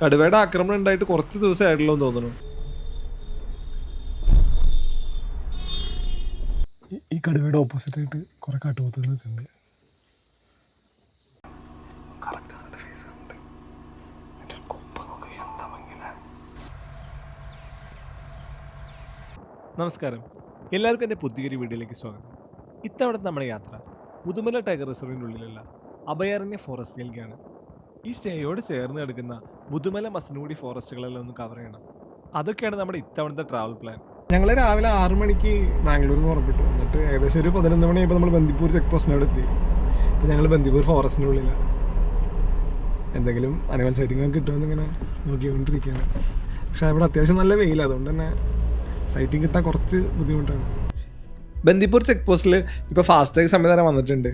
കടുവയുടെ ആക്രമണം ഉണ്ടായിട്ട് കുറച്ച് ദിവസം ആയിട്ടല്ലോ എന്ന് തോന്നുന്നു. ഈ കടുവയുടെ ഓപ്പോസിറ്റ് ആയിട്ട് കുറെ കാട്ടുപോത്തുകൾ നിൽക്കുന്നുണ്ട്. നമസ്കാരം, എല്ലാവർക്കും എൻ്റെ പുതിയൊരു വീഡിയോയിലേക്ക് സ്വാഗതം. ഇത്തവണത്തെ നമ്മുടെ യാത്ര മുതുമല ടൈഗർ റിസർവിനുള്ളിലുള്ള അഭയാരണ്യ ഫോറസ്റ്റിലേക്കാണ്. ഈ സ്റ്റേയോട് ചേർന്ന് കിടക്കുന്ന മുതുമല മസനഗുഡി ഫോറസ്റ്റുകളെല്ലാം ഒന്ന് കവർ ചെയ്യണം. അതൊക്കെയാണ് നമ്മുടെ ഇത്തവണത്തെ ട്രാവൽ പ്ലാൻ. ഞങ്ങൾ രാവിലെ 6 മണിക്ക് ബാംഗ്ലൂരിൽ നിന്ന് പുറപ്പെട്ടു. എന്നിട്ട് ഏകദേശം ഒരു 11 മണിയായപ്പോൾ നമ്മൾ ബന്ദിപ്പൂർ ചെക്ക് പോസ്റ്റിനോട് എത്തി. ഇപ്പോൾ ഞങ്ങൾ ബന്ദിപ്പൂർ ഫോറസ്റ്റിൻ്റെ ഉള്ളിലാണ്. എന്തെങ്കിലും അനിമൽ സൈറ്റിംഗ് ഒക്കെ കിട്ടുമെന്ന് ഇങ്ങനെ നോക്കിക്കൊണ്ടിരിക്കുകയാണ്. പക്ഷേ അവിടെ അത്യാവശ്യം നല്ല വെയിലാണ്, അതുകൊണ്ട് തന്നെ സൈറ്റിംഗ് കിട്ടാൻ കുറച്ച് ബുദ്ധിമുട്ടാണ്. ബന്ദിപ്പൂർ ചെക്ക് പോസ്റ്റിൽ ഇപ്പോൾ ഫാസ്ടാഗ് സംവിധാനം വന്നിട്ടുണ്ട്.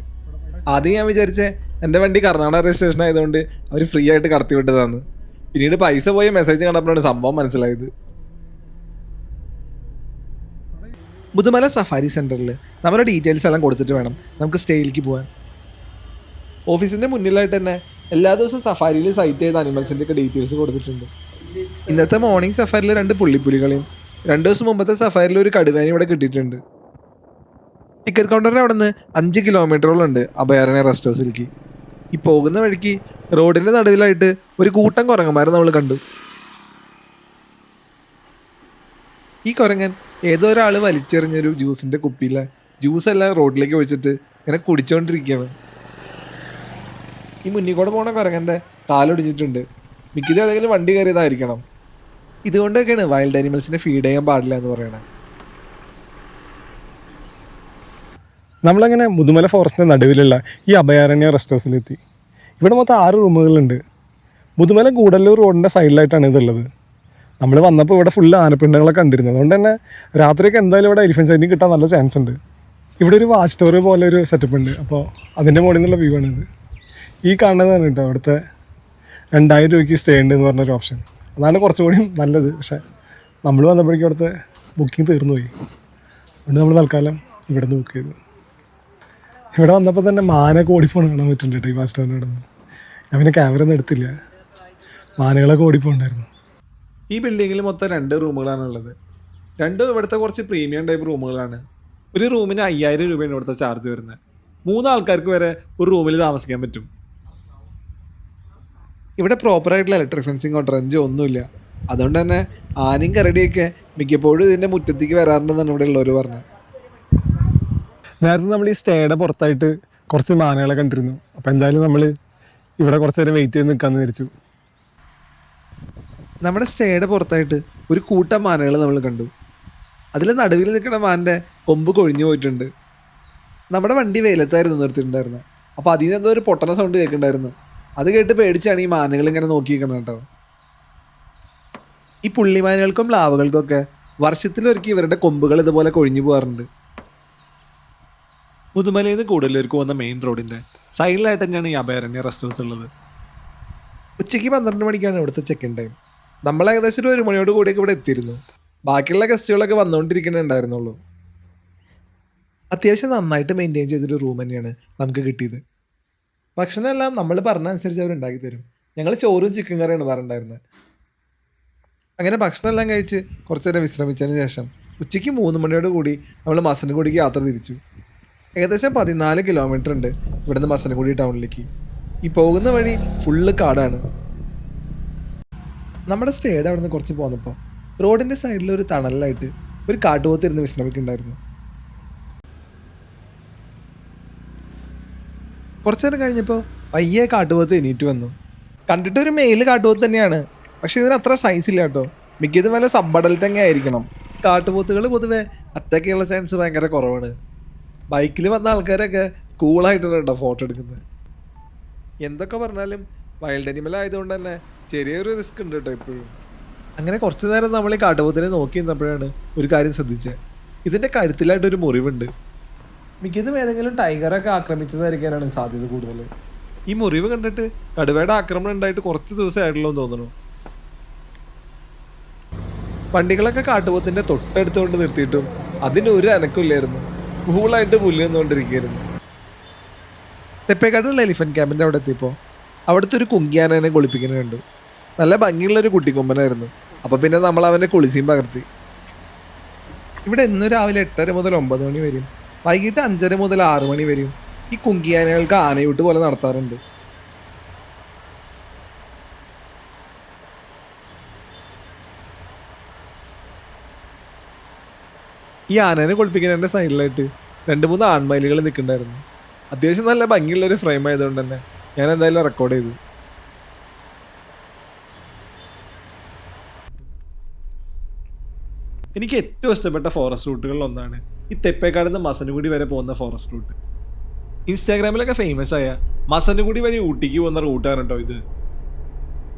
ആദ്യം ഞാൻ വിചാരിച്ചേ എൻ്റെ വണ്ടി കർണാടക രജിസ്ട്രേഷൻ ആയതുകൊണ്ട് അവർ ഫ്രീ ആയിട്ട് കടത്തി വിട്ടതാണ്. പിന്നീട് പൈസ പോയ മെസ്സേജ് കണ്ടപ്പോഴാണ് സംഭവം മനസ്സിലായത്. മുതുമല സഫാരി സെൻറ്ററിൽ നമ്മുടെ ഡീറ്റെയിൽസ് എല്ലാം കൊടുത്തിട്ട് വേണം നമുക്ക് സ്റ്റേയിലേക്ക് പോകാൻ. ഓഫീസിൻ്റെ മുന്നിലായിട്ട് തന്നെ എല്ലാ ദിവസവും സഫാരിയിൽ സൈറ്റ് ചെയ്ത അനിമൽസിൻ്റെ ഒക്കെ ഡീറ്റെയിൽസ് കൊടുത്തിട്ടുണ്ട്. ഇന്നത്തെ മോർണിംഗ് സഫാരിയിൽ 2 പുള്ളിപ്പുലികളെയും 2 ദിവസം മുമ്പത്തെ സഫാരിയിൽ ഒരു കടുവേനെ ഇവിടെ കിട്ടിയിട്ടുണ്ട്. ടിക്കറ്റ് കൗണ്ടറിന് അവിടെ നിന്ന് 5 കിലോമീറ്ററോളം ഉണ്ട് അഭയാരണ്യ റെസ്റ്റ് ഹൗസിലേക്ക്. ഈ പോകുന്ന വഴിക്ക് റോഡിൻ്റെ നടുവിലായിട്ട് ഒരു കൂട്ടം കുരങ്ങന്മാരെ നമ്മൾ കണ്ടു. ഈ കുരങ്ങൻ ഏതോ ഒരാൾ വലിച്ചെറിഞ്ഞൊരു ജ്യൂസിൻ്റെ കുപ്പിയിലെ ജ്യൂസെല്ലാം റോഡിലേക്ക് ഒഴിച്ചിട്ട് ഇങ്ങനെ കുടിച്ചുകൊണ്ടിരിക്കുകയാണ്. ഈ മുന്നിൽ കൂടെ പോണ കുരങ്ങൻ്റെ കാലൊടിഞ്ഞിട്ടുണ്ട്. മിക്കതും ഏതെങ്കിലും വണ്ടി കയറിയതായിരിക്കണം. ഇതുകൊണ്ടൊക്കെയാണ് വൈൽഡ് അനിമൽസിനെ ഫീഡ് ചെയ്യാൻ പാടില്ല എന്ന് പറയണത്. നമ്മളങ്ങനെ മുതുമല ഫോറസ്റ്റിൻ്റെ നടുവിലുള്ള ഈ അഭയാരണ്യ റെസ്റ്റ് ഹൗസിലെത്തി. ഇവിടെ മൊത്തം 6 റൂമുകളുണ്ട്. മുതുമല ഗൂഡല്ലൂർ റോഡിൻ്റെ സൈഡിലായിട്ടാണ് ഇതുള്ളത്. നമ്മൾ വന്നപ്പോൾ ഇവിടെ ഫുള്ള് ആനപ്പിണ്ടങ്ങളെ കണ്ടിരുന്നു. അതുകൊണ്ട് തന്നെ രാത്രിയൊക്കെ എന്തായാലും ഇവിടെ എലിഫൻറ്റ് സൈറ്റിംഗ് കിട്ടാൻ നല്ല ചാൻസ് ഉണ്ട്. ഇവിടെ ഒരു വാച്ച് ടവർ പോലെ ഒരു സെറ്റപ്പ് ഉണ്ട്. അപ്പോൾ അതിൻ്റെ മുകളിൽ നിന്നുള്ള വ്യൂ ആണിത്. ഈ കാണുന്നതാണ് കേട്ടോ അവിടുത്തെ 2000 രൂപയ്ക്ക് സ്റ്റേ ഉണ്ട് എന്ന് പറഞ്ഞൊരു ഓപ്ഷൻ. അതാണ് കുറച്ചുകൂടി നല്ലത്. പക്ഷേ നമ്മൾ വന്നപ്പോഴേക്കും അവിടുത്തെ ബുക്കിംഗ് തീർന്നു പോയി. അതുകൊണ്ട് നമ്മൾ തൽക്കാലം ഇവിടെ നിന്ന് ബുക്ക് ചെയ്തു. ഇവിടെ വന്നപ്പോൾ തന്നെ മാനൊക്കെ ഓടിപ്പോണ് കാണാൻ പറ്റുന്നുണ്ട് കേട്ടോ ഈ വാച്ച് ടവറിൻ്റെ. ഞാൻ പിന്നെ ക്യാമറ ഒന്നും എടുത്തില്ല. മാനകളൊക്കെ ഓടിപ്പോണ്ടായിരുന്നു. ഈ ബിൽഡിങ്ങിൽ മൊത്തം 2 റൂമുകളാണ് ഉള്ളത്. 2 ഇവിടുത്തെ കുറച്ച് പ്രീമിയം ടൈപ്പ് റൂമുകളാണ്. ഒരു റൂമിന് 5000 രൂപയാണ് ഇവിടുത്തെ ചാർജ് വരുന്നത്. 3 ആൾക്കാർക്ക് വരെ ഒരു റൂമിൽ താമസിക്കാൻ പറ്റും. ഇവിടെ പ്രോപ്പറായിട്ടുള്ള ഇലക്ട്രിക് ഫെൻസിങ്ങോ ട്രെഞ്ചോ ഒന്നുമില്ല. അതുകൊണ്ട് തന്നെ ആനയും കരടിയൊക്കെ മിക്കപ്പോഴും ഇതിൻ്റെ മുറ്റത്തേക്ക് വരാറുണ്ടെന്നാണ് ഇവിടെ ഉള്ളവർ പറഞ്ഞത്. നേരത്തെ നമ്മൾ ഈ സ്റ്റേയുടെ പുറത്തായിട്ട് കുറച്ച് മാനകളെ കണ്ടിരുന്നു. അപ്പോൾ എന്തായാലും നമ്മൾ ഇവിടെ കുറച്ച് നേരം വെയിറ്റ് ചെയ്ത് നിൽക്കാമെന്ന് വിചാരിച്ചു. നമ്മുടെ സ്റ്റേയുടെ പുറത്തായിട്ട് ഒരു കൂട്ടം മാനകൾ നമ്മൾ കണ്ടു. അതിൽ നടുവിൽ നിൽക്കുന്ന മാൻ്റെ കൊമ്പ് കൊഴിഞ്ഞു പോയിട്ടുണ്ട്. നമ്മുടെ വണ്ടി വെയിലത്തായിരുന്നു നിർത്തിയിട്ടുണ്ടായിരുന്നത്. അപ്പോൾ അതിൽ നിന്ന് എന്തോ ഒരു പൊട്ടണ സൗണ്ട് കേൾക്കുന്നുണ്ടായിരുന്നു. അത് കേട്ട് പേടിച്ചാണ് ഈ മാനുകൾ ഇങ്ങനെ നോക്കിയിരിക്കണം കേട്ടോ. ഈ പുള്ളിമാനുകൾക്കും ലാവകൾക്കൊക്കെ വർഷത്തിലൊരിക്കൽ ഇവരുടെ കൊമ്പുകൾ ഇതുപോലെ കൊഴിഞ്ഞു പോകാറുണ്ട്. മുതുമലയിൽ നിന്ന് കൂടുതലേക്ക് പോകുന്ന മെയിൻ റോഡിൻ്റെ സൈഡിലായിട്ട് തന്നെയാണ് ഈ അഭയാരണ്യ റെസ്റ്റ് ഹൗസ് ഉള്ളത്. ഉച്ചയ്ക്ക് 12 മണിക്കാണ് ഇവിടുത്തെ ചെക്ക് ഇൻ ടൈം. നമ്മൾ ഏകദേശം ഒരു 1 മണിയോട് കൂടിയൊക്കെ ഇവിടെ എത്തിയിരുന്നു. ബാക്കിയുള്ള ഗസ്റ്റുകളൊക്കെ വന്നുകൊണ്ടിരിക്കുന്നുണ്ടായിരുന്നുള്ളൂ. അത്യാവശ്യം നന്നായിട്ട് മെയിൻറ്റെയിൻ ചെയ്തൊരു റൂം തന്നെയാണ് നമുക്ക് കിട്ടിയത്. ഭക്ഷണമെല്ലാം നമ്മൾ പറഞ്ഞ അനുസരിച്ച് അവർ ഉണ്ടാക്കി തരും. ഞങ്ങൾ ചോറും ചിക്കൻ കറിയാണ് പറഞ്ഞിട്ടുണ്ടായിരുന്നത്. അങ്ങനെ ഭക്ഷണമെല്ലാം കഴിച്ച് കുറച്ച് നേരം വിശ്രമിച്ചതിന് ശേഷം ഉച്ചയ്ക്ക് 3 മണിയോട് കൂടി നമ്മൾ മസനഗുഡിക്ക് യാത്ര തിരിച്ചു. ഏകദേശം 14 കിലോമീറ്റർ ഉണ്ട് ഇവിടുന്ന് മസനഗുഡി ടൗണിലേക്ക്. ഈ പോകുന്ന വഴി ഫുള്ള് കാടാണ്. നമ്മുടെ സ്റ്റേയുടെ അവിടെ നിന്ന് കുറച്ച് പോന്നപ്പോൾ റോഡിൻ്റെ സൈഡിൽ ഒരു തണലിലായിട്ട് ഒരു കാട്ടുപോത്തിരുന്ന് വിശ്രമിക്കുന്നുണ്ടായിരുന്നു. കുറച്ചു നേരം കഴിഞ്ഞപ്പോൾ പയ്യെ കാട്ടുപോത്ത് എണീറ്റ് വന്നു. കണ്ടിട്ടൊരു മെയിൽ കാട്ടുപോത്ത് തന്നെയാണ്. പക്ഷേ ഇതിന് അത്ര സൈസ് ഇല്ല കേട്ടോ. മിക്കതും വല്ല സബ് അഡൽട്ട് തന്നെ ആയിരിക്കണം. കാട്ടുപോത്തുകൾ പൊതുവെ അറ്റാക്കുള്ള ചാൻസ് ഭയങ്കര കുറവാണ്. ബൈക്കിൽ വന്ന ആൾക്കാരൊക്കെ കൂളായിട്ടാണ് കേട്ടോ ഫോട്ടോ എടുക്കുന്നത്. എന്തൊക്കെ പറഞ്ഞാലും വൈൽഡ് അനിമൽ ആയതുകൊണ്ട് തന്നെ ചെറിയൊരു റിസ്ക് ഉണ്ട് കേട്ടോ എപ്പോഴും. അങ്ങനെ കുറച്ച് നേരം നമ്മൾ ഈ കാട്ടുപോത്തിനെ നോക്കി നിന്നപ്പോഴാണ് ഒരു കാര്യം ശ്രദ്ധിച്ചത്. ഇതിൻ്റെ കഴുത്തിലായിട്ടൊരു മുറിവുണ്ട്. മിക്കതും ഏതെങ്കിലും ടൈഗറൊക്കെ ആക്രമിച്ചതായിരിക്കാനാണ് സാധ്യത കൂടുതൽ. ഈ മുറിവ് കണ്ടിട്ട് കടുവയുടെ ആക്രമണം ഉണ്ടായിട്ട് കുറച്ച് ദിവസം ആയിട്ടുള്ളൂ എന്ന് തോന്നുന്നു. വണ്ടികളൊക്കെ കാട്ടുപോത്തിന്റെ തൊട്ടടുത്തുകൊണ്ട് നിർത്തിയിട്ടും അതിന് ഒരു അനക്കമില്ലായിരുന്നു. കൂളായിട്ട് പുല്ല് നിന്നുകൊണ്ടിരിക്കുകയായിരുന്നു. തെപ്പേക്കാടുള്ള എലിഫന്റ് ക്യാമ്പിന്റെ അവിടെ എത്തിയപ്പോൾ അവിടുത്തെ ഒരു കുങ്കിയാനെ കുളിപ്പിക്കുന്നത് കണ്ടു. നല്ല ഭംഗിയുള്ളൊരു കുട്ടിക്കൊമ്പനായിരുന്നു. അപ്പോൾ പിന്നെ നമ്മൾ അവൻ്റെ കുളിസിയും പകർത്തി. ഇവിടെ ഇന്ന് രാവിലെ 8:30 മുതൽ 9 മണി വരെയും വൈകിട്ട് 5:30 മുതൽ 6 മണി വരെയും ഈ കുങ്കിയാനകൾക്ക് ആനയൂട്ട് പോലെ നടത്താറുണ്ട്. ഈ ആനേനെ കുളിപ്പിക്കുന്നതിൻ്റെ സൈഡിലായിട്ട് 2-3 ആൺമയിലുകൾ നിൽക്കുന്നുണ്ടായിരുന്നു. അത്യാവശ്യം നല്ല ഭംഗിയുള്ളൊരു ഫ്രെയിം ആയതുകൊണ്ട് തന്നെ ഞാൻ എന്തായാലും റെക്കോർഡ് ചെയ്തു. എനിക്ക് ഏറ്റവും ഇഷ്ടപ്പെട്ട ഫോറസ്റ്റ് റൂട്ടുകളിൽ ഒന്നാണ് ഈ തെപ്പേക്കാട് നിന്ന് മസനഗുഡി വരെ പോകുന്ന ഫോറസ്റ്റ് റൂട്ട്. ഇൻസ്റ്റാഗ്രാമിലൊക്കെ ഫേമസ് ആയ മസനഗുഡി വഴി ഊട്ടിക്ക് പോകുന്ന റൂട്ടാണ് കേട്ടോ ഇത്.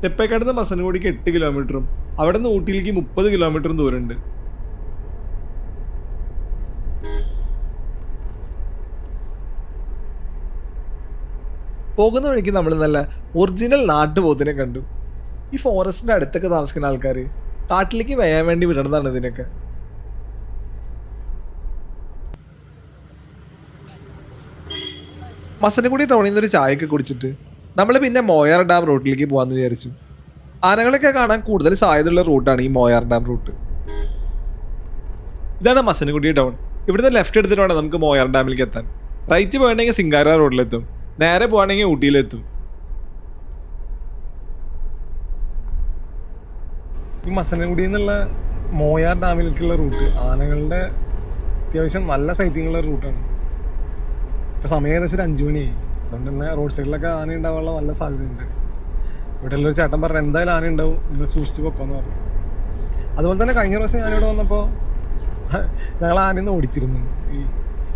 തെപ്പേക്കാട് നിന്ന് മസനഗുഡിക്ക് 8 കിലോമീറ്ററും അവിടെ നിന്ന് ഊട്ടിയിലേക്ക് 30 കിലോമീറ്ററും ദൂരമുണ്ട്. പോകുന്ന വഴിക്ക് നമ്മൾ നല്ല ഒറിജിനൽ നാട്ടുപോത്തിനെ കണ്ടു. ഈ ഫോറസ്റ്റിൻ്റെ അടുത്തൊക്കെ താമസിക്കുന്ന ആൾക്കാർ കാട്ടിലേക്ക് വയ്യാൻ വേണ്ടി വിടണതാണ് ഇതിനൊക്കെ. മസനഗുഡി ടൗണിൽ നിന്നൊരു ചായയൊക്കെ കുടിച്ചിട്ട് നമ്മൾ പിന്നെ മോയാർ ഡാം റൂട്ടിലേക്ക് പോകാമെന്ന് വിചാരിച്ചു. ആനകളൊക്കെ കാണാൻ കൂടുതൽ സാധ്യതയുള്ള റൂട്ടാണ് ഈ മോയാർ ഡാം റൂട്ട്. ഇതാണ് മസനഗുഡി ടൗൺ. ഇവിടുന്ന് ലെഫ്റ്റ് എടുത്തിട്ട് വേണം നമുക്ക് മോയാർ ഡാമിലേക്ക് എത്താൻ. റൈറ്റ് പോകണമെങ്കിൽ സിംഗാര റോഡിലെത്തും, നേരെ പോകണമെങ്കിൽ ഊട്ടിയിലെത്തും. ഈ മസനഗുഡിയിൽ നിന്നുള്ള മോയാർ ഡാമിലേക്കുള്ള റൂട്ട് ആനകളുടെ അത്യാവശ്യം നല്ല സൈറ്റിങ്ങുള്ള റൂട്ടാണ്. ഇപ്പോൾ സമയം ഏകദേശം 5 മണിയായി. അതുകൊണ്ട് തന്നെ റോഡ് സൈഡിലൊക്കെ ആന ഉണ്ടാവാനുള്ള നല്ല സാധ്യതയുണ്ട്. ഇവിടെയുള്ളൊരു ചേട്ടൻ പറഞ്ഞു എന്തായാലും ആന ഉണ്ടാവും, നിങ്ങൾ സൂക്ഷിച്ച് വെക്കാമെന്ന് പറഞ്ഞു. അതുപോലെ തന്നെ കഴിഞ്ഞ പ്രാവശ്യം ഞാനിവിടെ വന്നപ്പോൾ ഞങ്ങൾ ആനയൊന്ന് ഓടിച്ചിരുന്നു.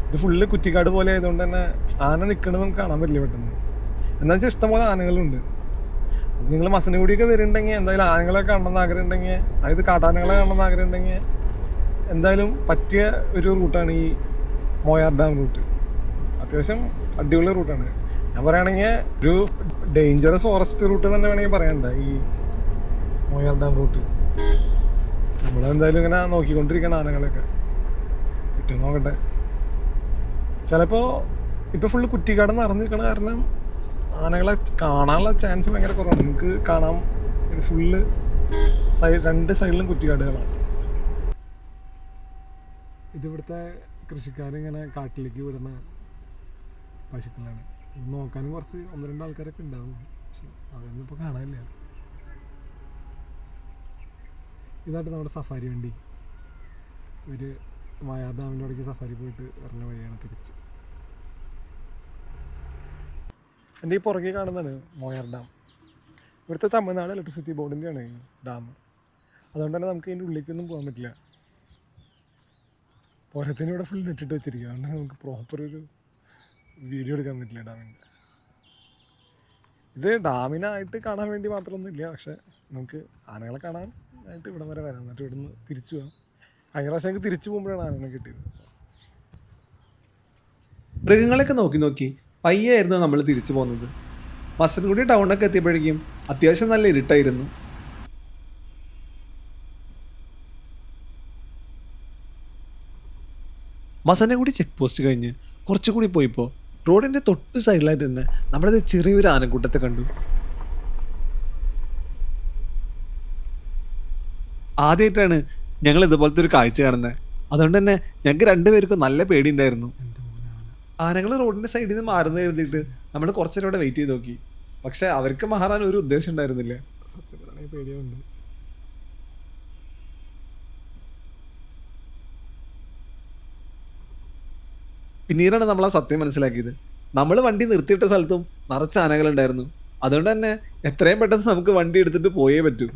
ഇത് ഫുള്ള് കുറ്റിക്കാട് പോലെ ആയതുകൊണ്ട് തന്നെ ആന നിൽക്കണത് നമുക്ക് കാണാൻ പറ്റില്ല പെട്ടെന്ന്. എന്താ വെച്ചാൽ ഇഷ്ടംപോലെ ആനകളുണ്ട്. നിങ്ങൾ മസനഗുഡിയൊക്കെ വരുന്നുണ്ടെങ്കിൽ എന്തായാലും ആനകളെ കാണണമെന്ന് ആഗ്രഹം ഉണ്ടെങ്കിൽ, അതായത് കാട്ടാനകളെ കാണണമെന്ന് ആഗ്രഹം ഉണ്ടെങ്കിൽ എന്തായാലും പറ്റിയ ഒരു റൂട്ടാണ് ഈ മോയാർ ഡാം റൂട്ട്. അത്യാവശ്യം അടിപൊളി റൂട്ടാണ്. ഞാൻ പറയുകയാണെങ്കിൽ ഒരു ഡേഞ്ചറസ് ഫോറസ്റ്റ് റൂട്ട് തന്നെ വേണമെങ്കിൽ പറയണ്ട ഈ മോയാർ ഡാം റൂട്ട്. നമ്മളെന്തായാലും ഇങ്ങനെ നോക്കിക്കൊണ്ടിരിക്കണം ആനകളെയൊക്കെ. കിട്ടും നോക്കട്ടെ. ചിലപ്പോൾ ഇപ്പോൾ ഫുള്ള് കുറ്റിക്കാട് നിറഞ്ഞു നിൽക്കണ കാരണം ആനകളെ കാണാനുള്ള ചാൻസ് ഭയങ്കര കുറവാണ്. നിങ്ങൾക്ക് കാണാം ഫുള്ള് രണ്ട് സൈഡിലും കുറ്റിക്കാടുകളാണ്. ഇതിവിടുത്തെ കൃഷിക്കാരിങ്ങനെ കാട്ടിലേക്ക് വിടുന്ന പശുക്കളാണ്. ഇത് നോക്കാനും കുറച്ച് 1-2 ആൾക്കാരൊക്കെ ഉണ്ടാവും, പക്ഷെ അതൊന്നും ഇപ്പോൾ കാണാനില്ല. ഇതായിട്ട് നമ്മുടെ സഫാരി വണ്ടി. ഒരു മോയാർ ഡാമിൻ്റെ അവിടേക്ക് സഫാരി പോയിട്ട് വരുന്ന വഴിയാണ് തിരിച്ച്. എൻ്റെ ഈ പുറകെ കാണുന്നതാണ് മോയാർ ഡാം. ഇവിടുത്തെ തമിഴ്നാട് ഇലക്ട്രിസിറ്റി ബോർഡിൻ്റെയാണ് ഈ ഡാം. അതുകൊണ്ട് തന്നെ നമുക്ക് ഇതിൻ്റെ ഉള്ളിലേക്കൊന്നും പോകാൻ പറ്റില്ല. പോരത്തിന് ഇവിടെ ഫുൾ നെറ്റിട്ട് വെച്ചിരിക്കുക. അതുകൊണ്ട് നമുക്ക് പ്രോപ്പർ ഒരു വീഡിയോ എടുക്കാൻ പറ്റില്ല ഡാമിൻ്റെ. ഇത് ഡാമിനായിട്ട് കാണാൻ വേണ്ടി മാത്രമൊന്നുമില്ല, പക്ഷെ നമുക്ക് ആനകളെ കാണാൻ ആയിട്ട് ഇവിടം വരെ വരാം. എന്നിട്ട് ഇവിടുന്ന് തിരിച്ചു പോകാം. കഴിഞ്ഞ പ്രാവശ്യം ഞങ്ങൾക്ക് തിരിച്ചു പോകുമ്പോഴാണ് ആനനെ കിട്ടിയത്. മൃഗങ്ങളൊക്കെ നോക്കി നോക്കി പയ്യായിരുന്നു നമ്മൾ തിരിച്ചു പോകുന്നത്. മസനഗുഡി ടൗണൊക്കെ എത്തിയപ്പോഴേക്കും അത്യാവശ്യം നല്ല ഇരുട്ടായിരുന്നു. മസനഗുഡി ചെക്ക് പോസ്റ്റ് കഴിഞ്ഞ് കുറച്ചുകൂടി പോയപ്പോൾ റോഡിൻ്റെ തൊട്ട് സൈഡിലായിട്ട് തന്നെ നമ്മളത് ചെറിയൊരു ആനക്കൂട്ടത്തെ കണ്ടു. ആദ്യമായിട്ടാണ് ഞങ്ങൾ ഇതുപോലത്തെ ഒരു കാഴ്ച കാണുന്നത്. അതുകൊണ്ട് തന്നെ ഞങ്ങൾക്ക് 2 പേർക്കും നല്ല പേടിയുണ്ടായിരുന്നു. ആനകൾ റോഡിൻ്റെ സൈഡിൽ നിന്ന് മാറുന്ന എഴുതിയിട്ട് നമ്മൾ കുറച്ച് നേരം അവിടെ വെയിറ്റ് ചെയ്ത് നോക്കി. പക്ഷെ അവർക്ക് മാറാൻ ഒരു ഉദ്ദേശം ഉണ്ടായിരുന്നില്ല. സത്യം പേടിയുണ്ട്. പിന്നീടാണ് നമ്മൾ ആ സത്യം മനസ്സിലാക്കിയത്. നമ്മൾ വണ്ടി നിർത്തിയിട്ട സ്ഥലത്തും നിറച്ച ആനകളുണ്ടായിരുന്നു. അതുകൊണ്ട് തന്നെ എത്രയും പെട്ടെന്ന് നമുക്ക് വണ്ടി എടുത്തിട്ട് പോയേ പറ്റൂ.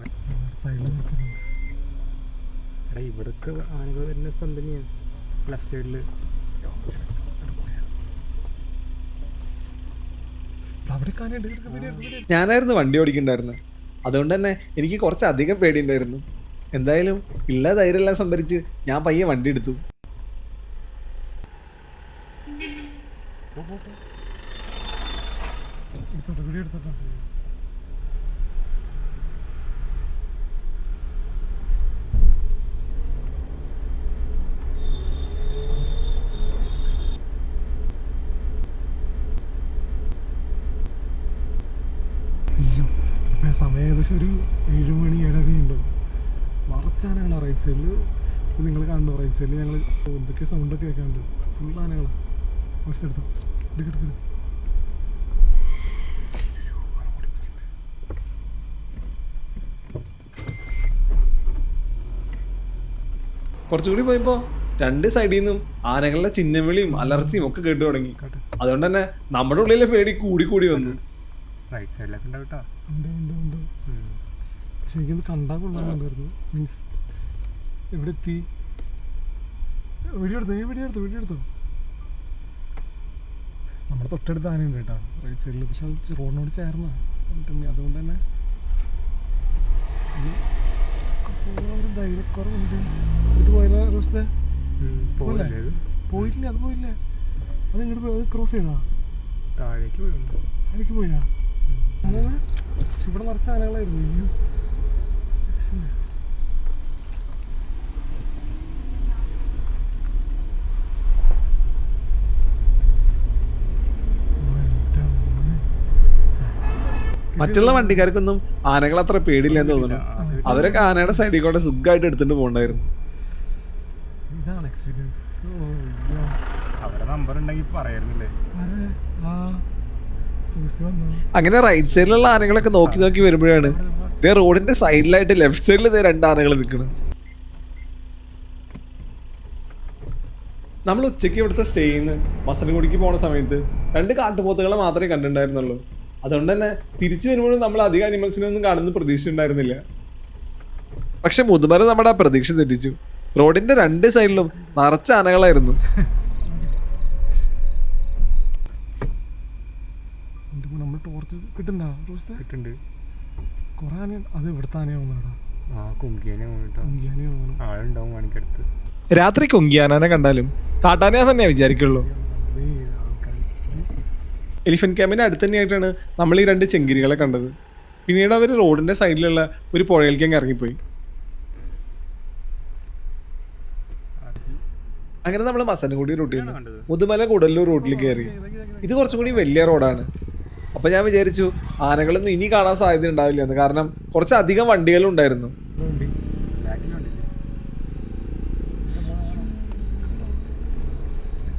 ഇവിടൊക്കെ ആനകൾ വരുന്ന സ്ഥലം തന്നെയാണ് ലെഫ്റ്റ് സൈഡിൽ. ഞാനായിരുന്നു വണ്ടി ഓടിക്കണ്ടായിരുന്നത്. അതുകൊണ്ട് തന്നെ എനിക്ക് കുറച്ചധികം പേടിയുണ്ടായിരുന്നു. എന്തായാലും ഉള്ള ധൈര്യമെല്ലാം സംഭരിച്ച് ഞാൻ പയ്യെ വണ്ടി എടുത്തു. സമയം ഏകദേശം ഒരു 7 മണി 7:30 ഉണ്ടോ. മറച്ചാനകളാണ് റൈറ്റ് സൈഡിൽ. ഇത് നിങ്ങൾ കാണുന്നു റൈറ്റ് സൈഡിൽ ഞങ്ങൾ എന്തൊക്കെ സൗണ്ടൊക്കെ കേൾക്കാനുണ്ട്. ഫുൾ ആനകൾ എടുത്തോ എടുക്കെടുക്കരുത്. കുറച്ചുകൂടി പോയപ്പോൾ രണ്ട് സൈഡിൽ നിന്നും ആനകളുടെ ചിഹ്നവിളിയും അലർച്ചയും ഒക്കെ കേട്ടു തുടങ്ങി. അതുകൊണ്ട് തന്നെ നമ്മുടെ ഉള്ളിലെ പേടി കൂടി കൂടി വന്നു. റൈറ്റ് സൈഡിലൊക്കെ ഉണ്ട് കേട്ടോ. ഉണ്ട് ഉണ്ട് ഉണ്ട്. പക്ഷെ എനിക്കൊന്ന് കണ്ടാൽ കൊള്ളാറുണ്ടായിരുന്നു. മീൻസ് എവിടെ എത്തി? വീഡിയോ എടുത്തോ. നമ്മുടെ തൊട്ടടുത്ത് ആനയുണ്ട് കേട്ടോ റൈറ്റ് സൈഡിൽ. പക്ഷെ അത് റോഡിനോട് ചേർന്ന അതുകൊണ്ട് തന്നെ ഒരു ധൈര്യക്കുറവുണ്ട്. ഇത് പോയാലോ റോസ്തെ? പോയിട്ടില്ല. അത് പോയില്ലേ? അത് ഇങ്ങോട്ട് പോയി. അത് ക്രോസ് ചെയ്താ താഴേക്ക് പോയാ? ഇവിടെ നിറച്ച ആനകളായിരുന്നു. മറ്റുള്ള വണ്ടിക്കാർക്കൊന്നും ആനകൾ അത്ര പേടിയില്ലെന്ന് തോന്നുന്നു. അവരൊക്കെ ആനയുടെ സൈഡിൽ കൂടെ സുഖമായിട്ട് എടുത്തിട്ട് പോകണ്ടായിരുന്നു. ഇതാണ് എക്സ്പീരിയൻസ്. അവരുടെ നമ്പർ ഉണ്ടെങ്കിൽ പറയായിരുന്നില്ലേ? അങ്ങനെ റൈറ്റ് സൈഡിലുള്ള ആനകളൊക്കെ നോക്കി നോക്കി വരുമ്പോഴാണ് ഇതേ റോഡിന്റെ സൈഡിലായിട്ട് ലെഫ്റ്റ് സൈഡിൽ ഇതേ രണ്ട് ആനകൾ നിൽക്കണം. നമ്മൾ ഉച്ചയ്ക്ക് ഇവിടുത്തെ സ്റ്റേ ചെയ്യുന്ന മസനഗുഡിക്ക് പോണ സമയത്ത് രണ്ട് കാട്ടുപോത്തുകളെ മാത്രമേ കണ്ടിട്ടുണ്ടായിരുന്നുള്ളൂ. അതുകൊണ്ട് തന്നെ തിരിച്ചു വരുമ്പോഴും നമ്മൾ അധികം അനിമൽസിനെ ഒന്നും കാണുന്ന പ്രതീക്ഷ ഉണ്ടായിരുന്നില്ല. പക്ഷെ മുതുമല നമ്മുടെ ആ പ്രതീക്ഷ തെറ്റിച്ചു. റോഡിന്റെ രണ്ട് സൈഡിലും നിറച്ച ആനകളായിരുന്നു. രാത്രി കുങ്കിയാനെ കണ്ടാലും കാട്ടാനയാ തന്നെയാ വിചാരിക്കുള്ളൂ. എലിഫന്റ് ക്യാമ്പിന്റെ അടുത്ത് തന്നെയായിട്ടാണ് നമ്മൾ ഈ രണ്ട് ചെങ്കിരികളെ കണ്ടത്. പിന്നീട് അവർ റോഡിന്റെ സൈഡിലുള്ള ഒരു പുഴയിലേക്ക് അങ്ങ് ഇറങ്ങിപ്പോയി. അങ്ങനെ നമ്മൾ മസനഗുഡി റൂട്ടിൽ നിന്ന് മുതുമല കൂടല്ലൂർ റൂട്ടിൽ കയറി. ഇത് കുറച്ചും കൂടി വലിയ റോഡാണ്. അപ്പോൾ ഞാൻ വിചാരിച്ചു ആനകളൊന്നും ഇനി കാണാൻ സാധ്യത ഉണ്ടാവില്ല എന്ന്. കാരണം കുറച്ചധികം വണ്ടികളും ഉണ്ടായിരുന്നു.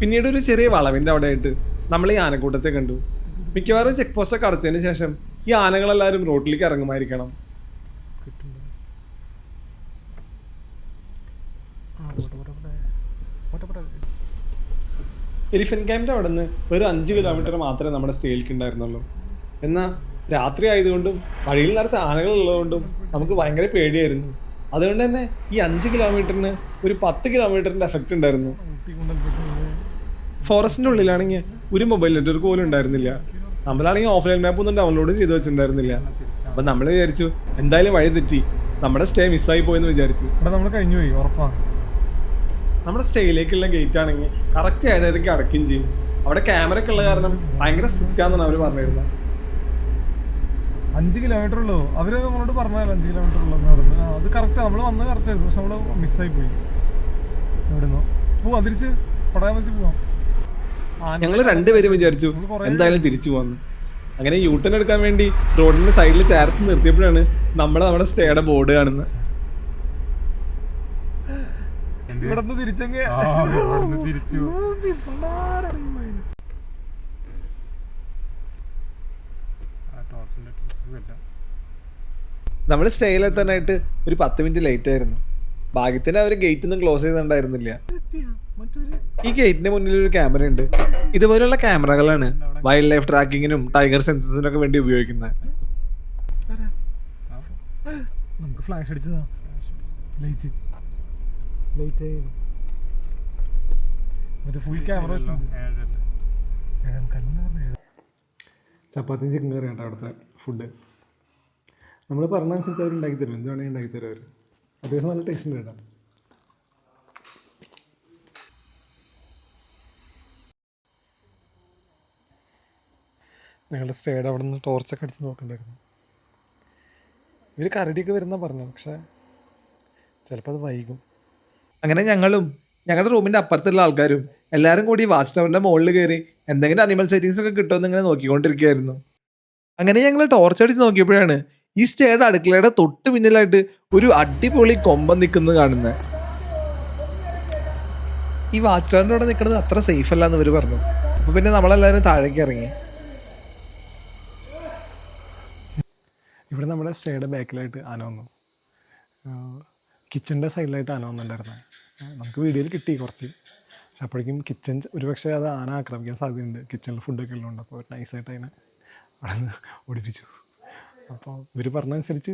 പിന്നീട് ഒരു ചെറിയ വളവിൻ്റെ അവിടെ ആയിട്ട് നമ്മൾ ഈ ആനക്കൂട്ടത്തെ കണ്ടു. മിക്കവാറും ചെക്ക് പോസ്റ്റൊക്കെ അടച്ചതിന് ശേഷം ഈ ആനകളെല്ലാവരും റോഡിലേക്ക് ഇറങ്ങുമായിരിക്കണം. എലിഫന്റ് ക്യാമ്പിൻ്റെ അവിടെ നിന്ന് ഒരു 5 കിലോമീറ്റർ മാത്രമേ നമ്മുടെ സ്റ്റേയിലേക്ക് ഉണ്ടായിരുന്നുള്ളൂ. എന്നാൽ രാത്രി ആയതുകൊണ്ടും വഴിയിൽ നിറച്ച ആനകൾ ഉള്ളതുകൊണ്ടും നമുക്ക് ഭയങ്കര പേടിയായിരുന്നു. അതുകൊണ്ട് തന്നെ ഈ 5 കിലോമീറ്ററിന് ഒരു 10 കിലോമീറ്ററിൻ്റെ എഫക്റ്റ് ഉണ്ടായിരുന്നു. ഫോറസ്റ്റിൻ്റെ ഉള്ളിലാണെങ്കിൽ ഒരു മൊബൈൽ നെറ്റ്വർക്ക് പോലും ഉണ്ടായിരുന്നില്ല. നമ്മളാണെങ്കിൽ ഓഫ്ലൈൻ മാപ്പ് ഒന്നും ഡൗൺലോഡ് ചെയ്ത് വെച്ചിട്ടുണ്ടായിരുന്നില്ല. അപ്പം നമ്മൾ വിചാരിച്ചു എന്തായാലും വഴി തെറ്റി, നമ്മുടെ സ്റ്റേ മിസ്സായി പോയെന്ന് വിചാരിച്ചു. നമ്മൾ കഴിഞ്ഞു പോയി ഉറപ്പാണ്. നമ്മുടെ സ്റ്റേയിലേക്കുള്ള ഗേറ്റ് ആണെങ്കിൽ കറക്റ്റ് 7:30 അടയ്ക്കുകയും ചെയ്യും. അവിടെ ക്യാമറ ഒക്കെ ഉള്ള കാരണം ഭയങ്കര സ്ട്രിക്റ്റ് ആണെന്നാണ് അവർ പറഞ്ഞിരുന്നത്. 5 കിലോമീറ്റർ ഉള്ളൂ. അവർ നമ്മളോട് പറഞ്ഞാൽ 5 കിലോമീറ്റർ ഉള്ളൂ നടന്ന്. അത് കറക്റ്റ് നമ്മൾ വന്ന് കറക്റ്റ് ആയിരുന്നു. പക്ഷെ നമ്മൾ മിസ്സായി പോയി. എവിടെന്നോ പോവാം, തിരിച്ച് പടയാൻ വെച്ച് പോവാം. ഞങ്ങൾ രണ്ടുപേരും വിചാരിച്ചു എന്തായാലും തിരിച്ചു പോകാമെന്ന്. അങ്ങനെ യൂട്ടേൺ എടുക്കാൻ വേണ്ടി റോഡിന്റെ സൈഡിൽ ചേർത്ത് നിർത്തിയപ്പോഴാണ് നമ്മുടെ സ്റ്റേയുടെ ബോർഡ് കാണുന്നത്. നമ്മൾ സ്റ്റേയിലെത്താനായിട്ട് ഒരു 10 മിനിറ്റ് ലേറ്റ് ആയിരുന്നു. ഭാഗ്യത്തിന് അവർ ഗേറ്റ് ഒന്നും ക്ലോസ് ചെയ്തിട്ടുണ്ടായിരുന്നില്ല. ഈ ഗേറ്റിന് മുന്നിൽ ഒരു ക്യാമറ ഉണ്ട്. ഇതുപോലുള്ള ക്യാമറകളാണ് വൈൽഡ് ലൈഫ് ട്രാക്കിങ്ങിനും ടൈഗർ സെൻസസിനൊക്കെ വേണ്ടി ഉപയോഗിക്കുന്നത്. നമുക്ക് ഫ്ലാഷ് അടിച്ചതാ. ഫുൾ ക്യാമറ ചപ്പാത്തിയും ചിക്കൻ കറി കേട്ടോ അവിടുത്തെ ഫുഡ്. നമ്മൾ പറഞ്ഞനുസരിച്ച് അവർ ഉണ്ടാക്കി തരും. എന്ത് വേണമെങ്കിൽ ഉണ്ടാക്കി തരും അവർ. അത്യാവശ്യം നല്ല ടേസ്റ്റ് ഉണ്ട് കേട്ടോ. ഞങ്ങളുടെ സ്റ്റേയുടെ അവിടെ നിന്ന് ടോർച്ചൊക്കെ അടിച്ച് നോക്കണ്ടായിരുന്നു. ഇവർ കരടിയൊക്കെ വരുന്ന പറഞ്ഞു, പക്ഷേ ചിലപ്പോൾ അത് വൈകും. അങ്ങനെ ഞങ്ങളുടെ റൂമിൻ്റെ അപ്പുറത്തുള്ള ആൾക്കാരും എല്ലാവരും കൂടി വാച്ച് ടവറിൻ്റെ മുകളിൽ കയറി എന്തെങ്കിലും അനിമൽ സൈറ്റിങ്സ് ഒക്കെ കിട്ടുമെന്ന് ഇങ്ങനെ നോക്കിക്കൊണ്ടിരിക്കുകയായിരുന്നു. അങ്ങനെ ഞങ്ങൾ ടോർച്ച് അടിച്ച് നോക്കിയപ്പോഴാണ് ഈ സ്റ്റേയുടെ അടുക്കളയുടെ തൊട്ട് പിന്നിലായിട്ട് ഒരു അടിപൊളി കൊമ്പൻ നിൽക്കുന്നത് കാണുന്നത്. ഈ വാച്ച് ടവറിൻ്റെ അവിടെ നിൽക്കുന്നത് അത്ര സേഫ് അല്ല എന്ന് ഇവർ പറഞ്ഞു. അപ്പോൾ പിന്നെ നമ്മളെല്ലാവരും താഴേക്ക് ഇറങ്ങി. ഇവിടെ നമ്മുടെ സ്റ്റേയുടെ ബാക്കിലായിട്ട് ആന വന്നു. കിച്ചൻ്റെ സൈഡിലായിട്ട് ആന വന്നിട്ടുണ്ടായിരുന്നത്. നമുക്ക് വീഡിയോയിൽ കിട്ടി കുറച്ച്. പക്ഷെ അപ്പോഴേക്കും കിച്ചൺ ഒരുപക്ഷെ അത് ആന ആക്രമിക്കാൻ സാധ്യതയുണ്ട്. കിച്ചണിൽ ഫുഡൊക്കെ ഉള്ളതുകൊണ്ട്. അപ്പോൾ നൈസായിട്ട് അതിനെ അവിടെ നിന്ന് ഓടിപ്പിച്ചു. അപ്പോൾ ഇവർ പറഞ്ഞതനുസരിച്ച്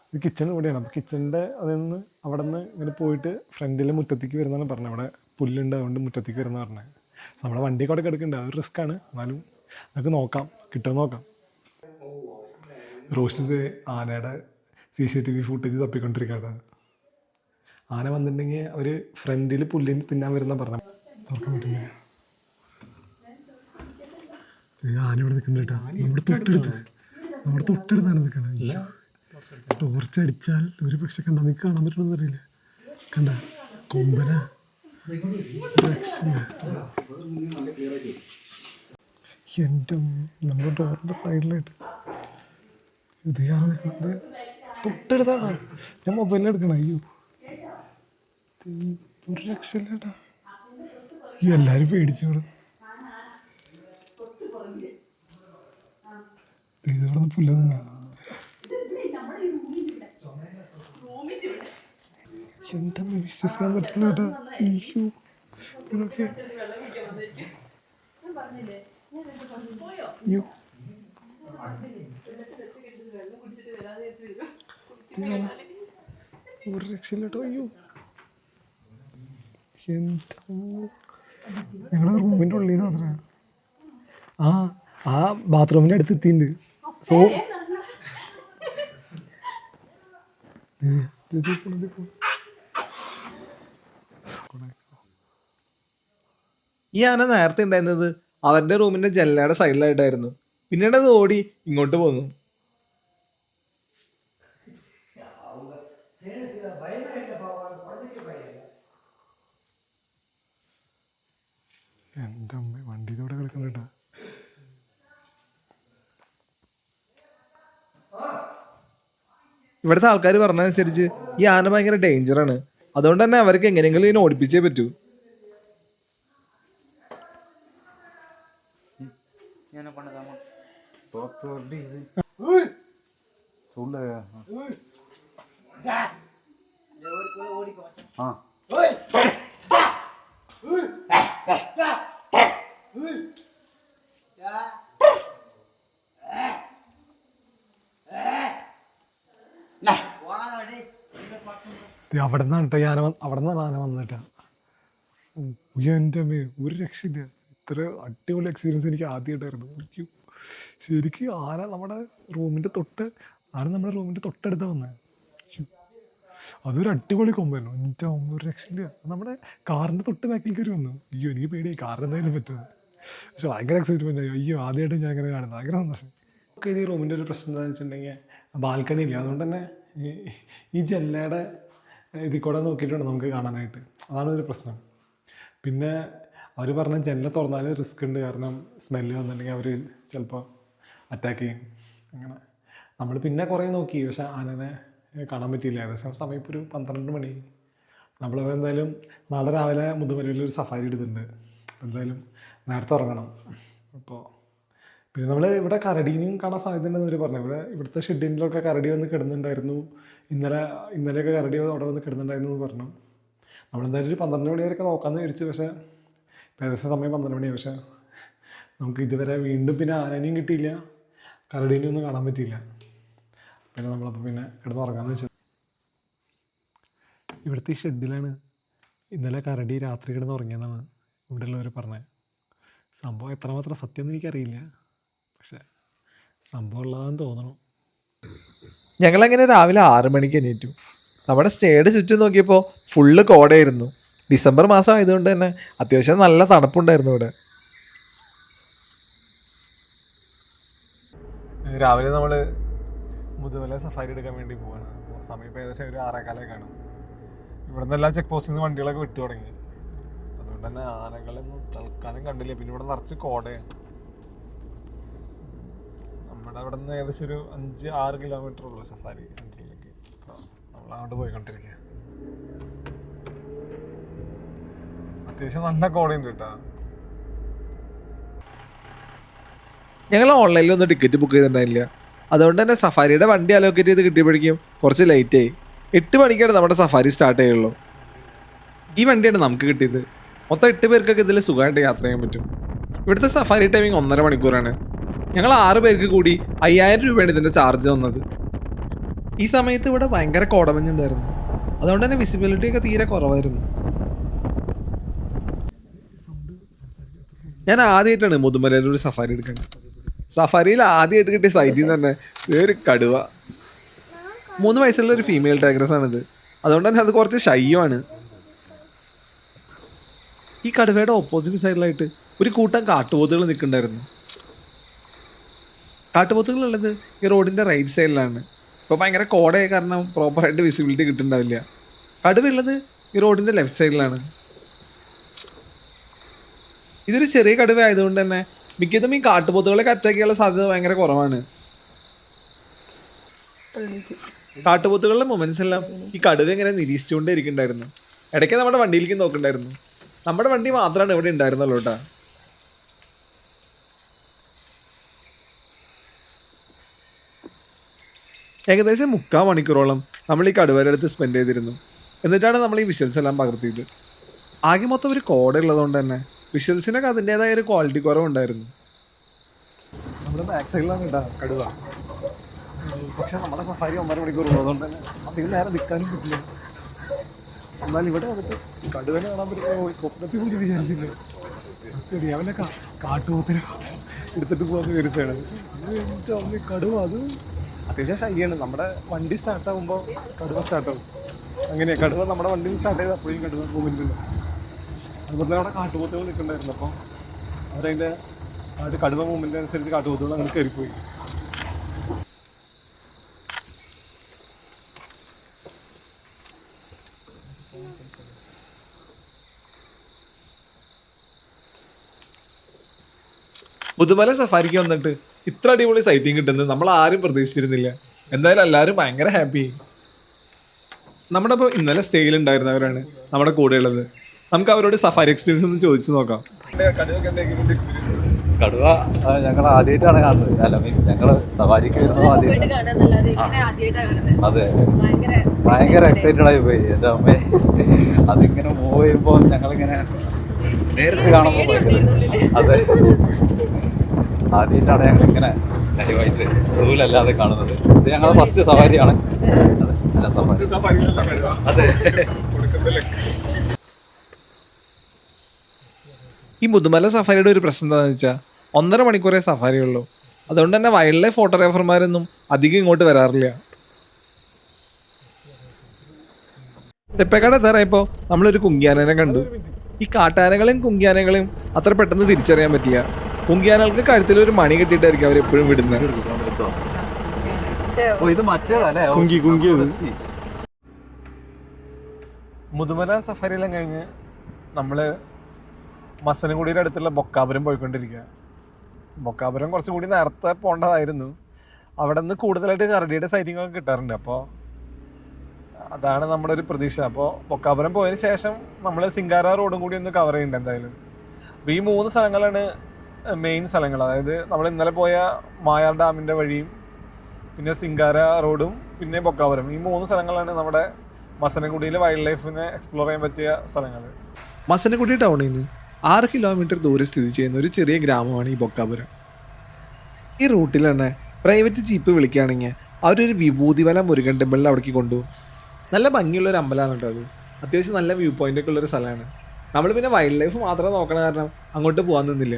ഇത് കിച്ചൺ ഇവിടെയാണ്. അപ്പോൾ കിച്ചണിൻ്റെ അതിൽ നിന്ന് അവിടെ നിന്ന് ഇങ്ങനെ പോയിട്ട് ഫ്രണ്ടിൽ മുറ്റത്തേക്ക് വരുന്നതാണ് പറഞ്ഞത്. അവിടെ പുല്ലുണ്ട്, അതുകൊണ്ട് മുറ്റത്തേക്ക് വരുന്ന പറഞ്ഞത്. നമ്മുടെ വണ്ടിയൊക്കെ അവിടെ കിടക്കുന്നുണ്ട്. അത് റിസ്ക്കാണ്. എന്നാലും നമുക്ക് നോക്കാം, കിട്ടുമെന്ന് നോക്കാം. റോഷിത് ആനയുടെ CCTV ഫുട്ടേജ് തപ്പിക്കൊണ്ടിരിക്കുകയാണ്. ആന വന്നിട്ടുണ്ടെങ്കിൽ അവർ ഫ്രണ്ടിൽ പുല്ലിന് തിന്നാൻ വരുന്ന പറഞ്ഞ തുറക്കാൻ പറ്റുന്നില്ല. ആന ഇവിടെ നിൽക്കുന്നുണ്ട് കേട്ടോ. നമ്മുടെ തൊട്ടടുത്താണ് നിൽക്കണം. ടോർച്ച് അടിച്ചാൽ ഒരു പക്ഷെ കണ്ട നിങ്ങൾക്ക് കാണാൻ പറ്റണമെന്ന് അറിയില്ല. കണ്ട കൊമ്പന എൻ്റെ നമ്മുടെ ഡോറിൻ്റെ സൈഡിലായിട്ട് ഇതാണ് നിൽക്കുന്നത്. തൊട്ടടുത്താണ്. ഞാൻ മൊബൈലിൽ എടുക്കണം. അയ്യോ ഒരു രക്ഷയില്ലേട്ടാ. ഈ എല്ലാവരും പേടിച്ചോളൂ. ഇതോടെ പുല്ല തന്നെ. എന്താ വിശ്വസിക്കാൻ പറ്റില്ല കേട്ടാ. അയ്യോ ഇതൊക്കെ അയ്യോ ഒരു രക്ഷയില്ലേട്ടോ. അയ്യോ എന്താ ഞങ്ങളുടെ റൂമിൻ്റെ ഉള്ളിൽ നിന്ന് അത്ര ആ ബാത്റൂമിൻ്റെ അടുത്ത് എത്തിയിട്ടുണ്ട്. സോ ഈ ആന നേരത്തെ ഉണ്ടായിരുന്നത് അവരുടെ റൂമിന്റെ ജനലയുടെ സൈഡിലായിട്ടായിരുന്നു. പിന്നീട് അത് ഓടി ഇങ്ങോട്ട് പോന്നു. എൻ്റെ അമ്മ വണ്ടി ഇതോടെ കിടക്കുന്നുണ്ടാ. ഇവിടുത്തെ ആൾക്കാർ പറഞ്ഞതനുസരിച്ച് ഈ ആന ഭയങ്കര ഡേഞ്ചറാണ്. അതുകൊണ്ട് തന്നെ അവർക്ക് എങ്ങനെയെങ്കിലും ഇതിനെ ഓടിപ്പിച്ചേ പറ്റൂ. അവിടെ നിന്നാണ് കേട്ടോ ആന അവിടെ നിന്നാണ് ആന വന്നിട്ടാ. എൻ്റെ അമ്മേ ഒരു രക്ഷയില്ല. ഇത്ര അടിപൊളി എക്സ്പീരിയൻസ് എനിക്ക് ആദ്യമായിട്ടായിരുന്നു. എനിക്ക് ശരിക്കും ആന നമ്മുടെ റൂമിൻ്റെ തൊട്ടടുത്ത് വന്നത്. അതൊരു അടിപൊളി കൊമ്പായിരുന്നു. എൻ്റെ അമ്മ ഒരു രക്ഷയില്ല. നമ്മുടെ കാറിൻ്റെ തൊട്ട് ബാക്കിൽ കയറി വന്നു. അയ്യോ എനിക്ക് പേടിയായി കാറിന് എന്തായാലും പറ്റുന്നത്. പക്ഷെ ഭയങ്കര എക്സൈറ്റ്മെൻ്റ് ആയി. അയ്യോ ആദ്യമായിട്ട് ഞാൻ അങ്ങനെ കാണുന്നത്. ഭയങ്കര സന്തോഷം. ഒക്കെ ഈ റൂമിൻ്റെ ഒരു പ്രശ്നം എന്താണെന്ന് വെച്ചിട്ടുണ്ടെങ്കിൽ ബാൽക്കണി ഇല്ല. അതുകൊണ്ട് തന്നെ ഈ ജനലയുടെ ഇതിൽ കൂടെ നോക്കിയിട്ടുണ്ട് നമുക്ക് കാണാനായിട്ട്. അതാണ് ഒരു പ്രശ്നം. പിന്നെ അവർ പറഞ്ഞ ജനല തുറന്നാൽ റിസ്ക് ഉണ്ട്. കാരണം സ്മെല്ല് വന്നിട്ടുണ്ടെങ്കിൽ അവർ ചിലപ്പോൾ അറ്റാക്ക് ചെയ്യും. അങ്ങനെ നമ്മൾ പിന്നെ കുറേ നോക്കി. പക്ഷെ ആനനെ കാണാൻ പറ്റിയില്ല. ഏകദേശം സമയം ഇപ്പോൾ ഒരു 12 മണി. നമ്മളപ്പോൾ എന്തായാലും നാളെ രാവിലെ മുതുമലയിൽ ഒരു സഫാരി എടുത്തിട്ടുണ്ട്. എന്തായാലും നേരത്തെ ഉറങ്ങണം. അപ്പോൾ പിന്നെ നമ്മൾ ഇവിടെ കരടീനും കാണാൻ സാധ്യതയുണ്ടെന്ന് അവർ പറഞ്ഞു. ഇവിടുത്തെ ഷെഡിലൊക്കെ കരടി വന്ന് കിടന്നുണ്ടായിരുന്നു. ഇന്നലെയൊക്കെ കരടി അവിടെ വന്ന് കിടന്നുണ്ടായിരുന്നു എന്ന് പറഞ്ഞു. നമ്മളെന്തായാലും ഒരു 12 മണി വരെയൊക്കെ നോക്കാമെന്ന് വിചാരിച്ചു. പക്ഷേ ഏകദേശം സമയം 12 മണിയാണ്. പക്ഷേ നമുക്ക് ഇതുവരെ വീണ്ടും പിന്നെ ആനേനെയും കിട്ടിയില്ല, കരടീനെയും ഒന്നും കാണാൻ പറ്റിയില്ല. പിന്നെ നമ്മളപ്പോൾ പിന്നെ കിടന്നുറങ്ങാമെന്ന് വെച്ചു. ഇവിടുത്തെ ഈ ഷെഡിലാണ് ഇന്നലെ കരടി രാത്രി കിടന്നുറങ്ങിയെന്നാണ് ഇവിടെ ഉള്ളവർ പറഞ്ഞത്. സംഭവം എത്രമാത്രം സത്യം എന്ന് എനിക്കറിയില്ല. പക്ഷെ സംഭവം ഉള്ളതാണെന്ന് തോന്നണം. ഞങ്ങളങ്ങനെ രാവിലെ 6 മണിക്ക് എണീറ്റു. നമ്മുടെ സ്റ്റേയുടെ ചുറ്റും നോക്കിയപ്പോൾ ഫുള്ള് കോടയായിരുന്നു. ഡിസംബർ മാസം ആയതുകൊണ്ട് തന്നെ അത്യാവശ്യം നല്ല തണുപ്പുണ്ടായിരുന്നു ഇവിടെ. രാവിലെ നമ്മൾ മുതുമല സഫാരി എടുക്കാൻ വേണ്ടി പോവാണ്. അപ്പോൾ സമയം ഇപ്പോൾ ഏകദേശം ഒരു 6:15 കാണും. ഇവിടെ നിന്നെല്ലാം ചെക്ക് പോസ്റ്റിൽ നിന്ന് വണ്ടികളൊക്കെ വിട്ടു തുടങ്ങി. അതുകൊണ്ട് തന്നെ ആനകളൊന്നും തൽക്കാലം കണ്ടില്ല. പിന്നെ ഇവിടെ നിറച്ച് കോടയാണ്. നമ്മൾ നമ്മുടെ അവിടെ നിന്ന് ഏകദേശം ഒരു 5-6 കിലോമീറ്റർ ഉള്ളു സഫാരി സെൻറ്ററിലേക്ക്. നമ്മൾ അങ്ങോട്ട് പോയിക്കൊണ്ടിരിക്കുക. അത്യാവശ്യം നല്ല കോടയുണ്ട് കേട്ടോ. ഞങ്ങൾ ഓൺലൈനിലൊന്നും ടിക്കറ്റ് ബുക്ക് ചെയ്തിട്ടുണ്ടായില്ല. അതുകൊണ്ട് തന്നെ സഫാരിയുടെ വണ്ടി അലോക്കേറ്റ് ചെയ്ത് കിട്ടിയപ്പോഴേക്കും കുറച്ച് ലേറ്റായി. 8 മണിക്കാണ് നമ്മുടെ സഫാരി സ്റ്റാർട്ട് ചെയ്യുള്ളൂ. ഈ വണ്ടിയാണ് നമുക്ക് കിട്ടിയത്. മൊത്തം 8 പേർക്കൊക്കെ ഇതിൽ സുഖമായിട്ട് യാത്ര ചെയ്യാൻ പറ്റും. ഇവിടുത്തെ സഫാരി ടൈമിംഗ് 1.5 മണിക്കൂറാണ്. ഞങ്ങൾ 6 പേർക്ക് കൂടി 5000 രൂപയാണ് ഇതിൻ്റെ ചാർജ് വന്നത്. ഈ സമയത്ത് ഇവിടെ ഭയങ്കര കോടമഞ്ഞുണ്ടായിരുന്നു. അതുകൊണ്ട് തന്നെ വിസിബിലിറ്റി ഒക്കെ തീരെ കുറവായിരുന്നു. ഞാൻ ആദ്യമായിട്ടാണ് മുതുമലയിൽ ഒരു സഫാരി എടുക്കുന്നത്. സഫാരിയിൽ ആദ്യമായിട്ട് കിട്ടിയ സൈറ്റിൽ നിന്ന് തന്നെ ഒരു കടുവ. 3 വയസ്സുള്ള ഒരു ഫീമെയിൽ ടൈഗ്രസ് ആണിത്. അതുകൊണ്ട് തന്നെ അത് കുറച്ച് ഷൈയുമാണ്. ഈ കടുവയുടെ ഓപ്പോസിറ്റ് സൈഡിലായിട്ട് ഒരു കൂട്ടം കാട്ടുപോത്തുകൾ നിൽക്കുന്നുണ്ടായിരുന്നു. കാട്ടുപോത്തുകളുള്ളത് ഈ റോഡിൻ്റെ റൈറ്റ് സൈഡിലാണ്. ഇപ്പോൾ ഭയങ്കര കോടയായ കാരണം പ്രോപ്പറായിട്ട് വിസിബിലിറ്റി കിട്ടുന്നുണ്ടാവില്ല. കടുവയുള്ളത് ഈ റോഡിൻ്റെ ലെഫ്റ്റ് സൈഡിലാണ്. ഇതൊരു ചെറിയ കടുവ ആയതുകൊണ്ട് തന്നെ മിക്കതും ഈ കാട്ടുപോത്തുകളൊക്കെ അറ്റാക്ക് ചെയ്യാനുള്ള സാധ്യത ഭയങ്കര കുറവാണ്. കാട്ടുപോത്തുകളുടെ മൊമെന്റ്സ് എല്ലാം ഈ കടുവ ഇങ്ങനെ നിരീക്ഷിച്ചുകൊണ്ടേ ഇരിക്കുന്നുണ്ടായിരുന്നു. ഇടയ്ക്ക് നമ്മുടെ വണ്ടിയിലേക്ക് നോക്കുന്നുണ്ടായിരുന്നു. നമ്മുടെ വണ്ടി മാത്രമാണ് ഇവിടെ ഉണ്ടായിരുന്നല്ലോ കേട്ടോ. ഏകദേശം 3/4 മണിക്കൂറോളം നമ്മൾ ഈ കടുവയുടെ അടുത്ത് സ്പെൻഡ് ചെയ്തിരുന്നു. എന്നിട്ടാണ് നമ്മൾ ഈ വിഷ്വൽസ് എല്ലാം പകർത്തിയത്. ആകെ മൊത്തം ഒരു കോട ഉള്ളതുകൊണ്ട് തന്നെ വിഷ്വൽസിനൊക്കെ അതിൻ്റെതായ ഒരു ക്വാളിറ്റി കുറവുണ്ടായിരുന്നു. നമ്മുടെ ബാക്ക് സൈഡിലാണ് കേട്ടോ കടുവ. പക്ഷെ നമ്മുടെ സഫാരി 1.5 മണിക്കൂർ ഉള്ളതുകൊണ്ട് തന്നെ അധികം നേരം നിൽക്കാനും പറ്റില്ല. എന്നാൽ ഇവിടെ വന്നിട്ട് കടുവനെ കാണാൻ പറ്റുന്ന സ്വപ്നത്തിൽ പോലും വിചാരിച്ചില്ല. സത്യം അവനെ കാട്ടുപോത്തിന് എടുത്തിട്ട് പോകാൻ വിചാരിച്ചാണ്. പക്ഷെ കടുവ അത് അത്യാവശ്യം ശൈലിയാണ്. നമ്മുടെ വണ്ടി സ്റ്റാർട്ടാകുമ്പോൾ കടുവ സ്റ്റാർട്ടാകും. അങ്ങനെയാണ് കടുവ നമ്മുടെ വണ്ടി സ്റ്റാർട്ട് ചെയ്ത് അപ്പോഴും കടുവ പോകുന്നില്ല. അതുപോലെ അവിടെ കാട്ടുപോത്തുകൾ നിൽക്കുന്നുണ്ടായിരുന്നു. അപ്പോൾ അവരതിൻ്റെ ആ ഒരു കടുവ മൂവ്മെൻ്റ് അനുസരിച്ച് കാട്ടുപോത്തുകൾ അങ്ങനെ കയറിപ്പോയി. മുതുമല സഫാരിക്ക് വന്നിട്ട് ഇത്ര അടിപൊളി സൈറ്റിംഗ് കിട്ടുന്നത് നമ്മൾ ആരും പ്രതീക്ഷിച്ചിരുന്നില്ല. എന്തായാലും എല്ലാവരും ഭയങ്കര ഹാപ്പി. നമ്മുടെ ഇപ്പോൾ ഇന്നലെ സ്റ്റേയിൽ ഉണ്ടായിരുന്നവരാണ് നമ്മുടെ കൂടെയുള്ളത്. നമുക്ക് അവരോട് സഫാരി എക്സ്പീരിയൻസ് ഒന്ന് ചോദിച്ചു നോക്കാം. കടുവ ഞങ്ങൾ ആദ്യമായിട്ടാണ് കാണുന്നത്. അല്ല മീൻസ് ഞങ്ങൾ സവാരിക്ക് അതെ ഭയങ്കര എക്സൈറ്റഡ് ആയി പോയി. എൻ്റെ അമ്മ അതിങ്ങനെ മൂവ് ചെയ്യുമ്പോൾ ഞങ്ങളിങ്ങനെ നേരിട്ട് കാണുമ്പോൾ അതെ ആദ്യമായിട്ടാണ് ഞങ്ങളിങ്ങനെ ലൈവായിട്ട് സൂലല്ലാതെ കാണുന്നത്. ഇത് ഞങ്ങളുടെ ഫസ്റ്റ് സവാരിയാണ്. അതെ അല്ല സഫാരി അതെ. ഈ മുതുമല സഫാരിയുടെ ഒരു പ്രശ്നം എന്താണെന്ന് വെച്ചാൽ 1.5 മണിക്കൂറേ സഫാരി ഉള്ളൂ. അതുകൊണ്ട് തന്നെ വൈൽഡ് ലൈഫ് ഫോട്ടോഗ്രാഫർമാരൊന്നും അധികം ഇങ്ങോട്ട് വരാറില്ല. തെപ്പേക്കാട് എത്താറായപ്പോൾ നമ്മളൊരു കുങ്കിയാനനെ കണ്ടു. ഈ കാട്ടാനകളെയും കുങ്കിയാനകളെയും അത്ര പെട്ടെന്ന് തിരിച്ചറിയാൻ പറ്റില്ല. കുങ്കിയാനകൾക്ക് കഴുത്തിലൊരു മണി കെട്ടിയിട്ടായിരിക്കും അവരെപ്പോഴും വിടുന്നത്. ഇത് മറ്റേതല്ലേ കുങ്കിയത് മുതുമല സഫാരിയെല്ലാം കഴിഞ്ഞ് നമ്മൾ മസനഗുഡിയുടെ അടുത്തുള്ള ബൊക്കാപുരം പോയിക്കൊണ്ടിരിക്കുക. ബൊക്കാപുരം കുറച്ചുകൂടി നേരത്തെ പോകേണ്ടതായിരുന്നു. അവിടെ നിന്ന് കൂടുതലായിട്ട് കരടിയുടെ സൈറ്റിങ്ങൊക്കെ കിട്ടാറുണ്ട്. അപ്പോൾ അതാണ് നമ്മുടെ ഒരു പ്രതീക്ഷ. അപ്പോൾ ബൊക്കാപുരം പോയതിന് ശേഷം നമ്മൾ സിംഗാര റോഡും കൂടി ഒന്ന് കവർ ചെയ്യുന്നുണ്ട് എന്തായാലും. അപ്പോൾ ഈ 3 സ്ഥലങ്ങളാണ് മെയിൻ സ്ഥലങ്ങൾ. അതായത് നമ്മൾ ഇന്നലെ പോയ മായാർ ഡാമിൻ്റെ വഴിയും പിന്നെ സിംഗാര റോഡും പിന്നെ ബൊക്കാപുരം, ഈ 3 സ്ഥലങ്ങളാണ് നമ്മുടെ മസനഗുഡിയിലെ വൈൽഡ് ലൈഫിനെ എക്സ്പ്ലോർ ചെയ്യാൻ പറ്റിയ സ്ഥലങ്ങൾ. മസനഗുഡി ടൗണിൽ നിന്ന് 6 കിലോമീറ്റർ ദൂരെ സ്ഥിതി ചെയ്യുന്ന ഒരു ചെറിയ ഗ്രാമമാണ് ഈ ബൊക്കാപുരം. ഈ റൂട്ടിൽ തന്നെ പ്രൈവറ്റ് ജീപ്പ് വിളിക്കുകയാണെങ്കിൽ അവരൊരു വിഭൂതിവല മുരുകൻ ടെമ്പിളിൽ അവിടേക്ക് കൊണ്ടുപോകും. നല്ല ഭംഗിയുള്ളൊരു അമ്പലമാണ് കേട്ടോ അത്. അത്യാവശ്യം നല്ല വ്യൂ പോയിൻ്റൊക്കെ ഉള്ളൊരു സ്ഥലമാണ്. നമ്മൾ പിന്നെ വൈൽഡ് ലൈഫ് മാത്രം നോക്കണ കാരണം അങ്ങോട്ട് പോകാൻ നിന്നില്ല.